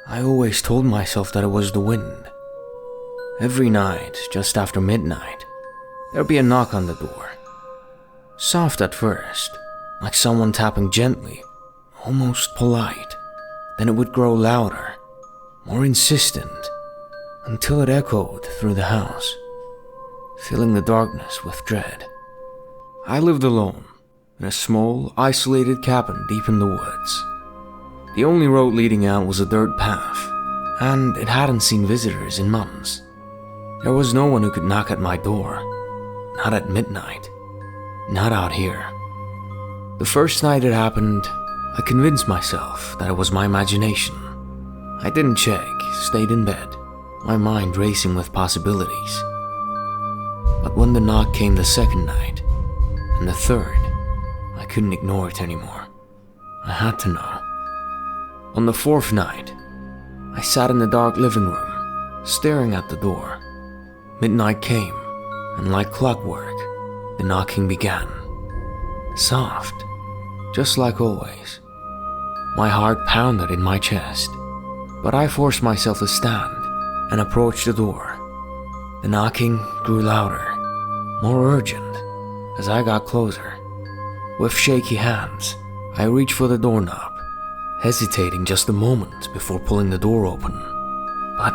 I always told myself that it was the wind. Every night, just after midnight, there'd be a knock on the door. Soft at first, like someone tapping gently, almost polite. Then it would grow louder, more insistent, until it echoed through the house, filling the darkness with dread. I lived alone, in a small, isolated cabin deep in the woods. The only road leading out was a dirt path, and it hadn't seen visitors in months. There was no one who could knock at my door, not at midnight, not out here. The first night it happened, I convinced myself that it was my imagination. I didn't check, stayed in bed, my mind racing with possibilities. But when the knock came the second night, and the third, I couldn't ignore it anymore. I had to know. On the fourth night, I sat in the dark living room, staring at the door. Midnight came, and like clockwork, the knocking began. Soft, just like always. My heart pounded in my chest, but I forced myself to stand and approach the door. The knocking grew louder, more urgent, as I got closer. With shaky hands, I reached for the doorknob, hesitating just a moment before pulling the door open. But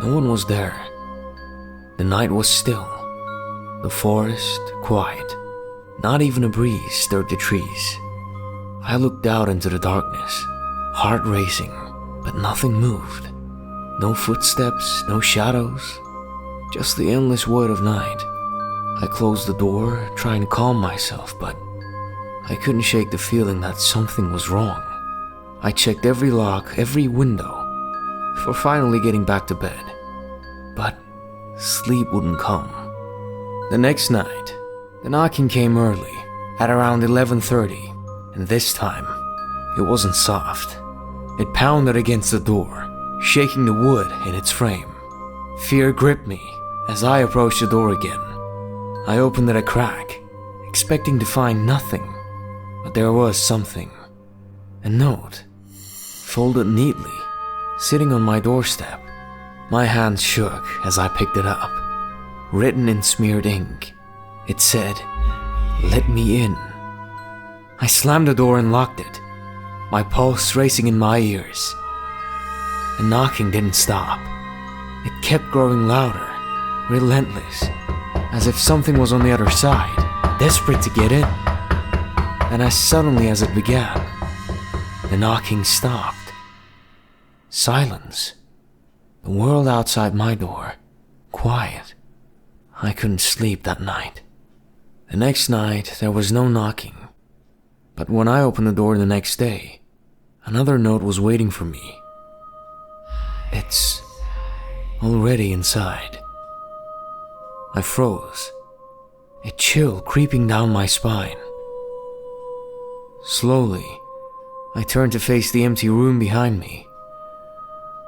no one was there. The night was still, the forest quiet. Not even a breeze stirred the trees. I looked out into the darkness, heart racing, but nothing moved. No footsteps, no shadows, just the endless void of night. I closed the door, trying to calm myself, but I couldn't shake the feeling that something was wrong. I checked every lock, every window, before finally getting back to bed. But sleep wouldn't come. The next night, the knocking came early, at around 11:30, and this time, it wasn't soft. It pounded against the door, shaking the wood in its frame. Fear gripped me as I approached the door again. I opened it a crack, expecting to find nothing, but there was something. A note, folded neatly, sitting on my doorstep. My hands shook as I picked it up. Written in smeared ink, it said, "Let me in." I slammed the door and locked it, my pulse racing in my ears. The knocking didn't stop. It kept growing louder, relentless, as if something was on the other side, desperate to get in. And as suddenly as it began, the knocking stopped. Silence. The world outside my door, quiet. I couldn't sleep that night. The next night, there was no knocking. But when I opened the door the next day, another note was waiting for me. It's already inside. I froze, a chill creeping down my spine. Slowly, I turned to face the empty room behind me.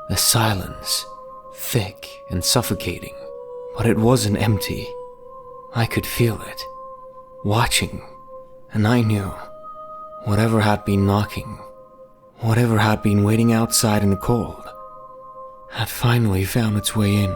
The silence, thick and suffocating, but it wasn't empty. I could feel it, watching, and I knew whatever had been knocking, whatever had been waiting outside in the cold, had finally found its way in.